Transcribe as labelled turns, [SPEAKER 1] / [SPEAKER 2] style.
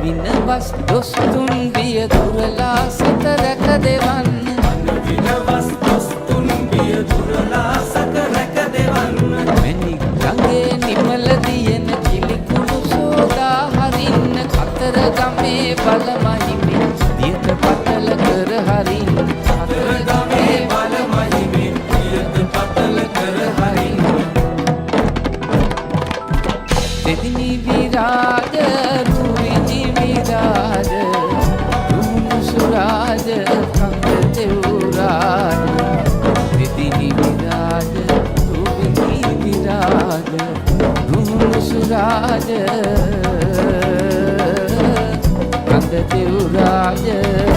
[SPEAKER 1] දිනවස් දොස්තුන් බිය දුරලා සත රැක දෙවන්න දිනවස් දොස්තුන් බිය දුරලා සත රැක දෙවන්න මැණික් ගඟේ නිමල දියෙන කිලිකුණු සෝදා හරින්න කතර ගමේ බල මහිමේ දියත පතල කර හරින්න කතර ගමේ බල මහිමේ දියත පතල කර හරින්න දෙදිනි විරාජ රුවිනි විරාජ රුහුණු සුරාජ කන්ද තෙවුරාජ දෙදිනි විරාජ රුවිනි විරාජ රුහුණු සුරාජ කන්ද තෙවුරාජ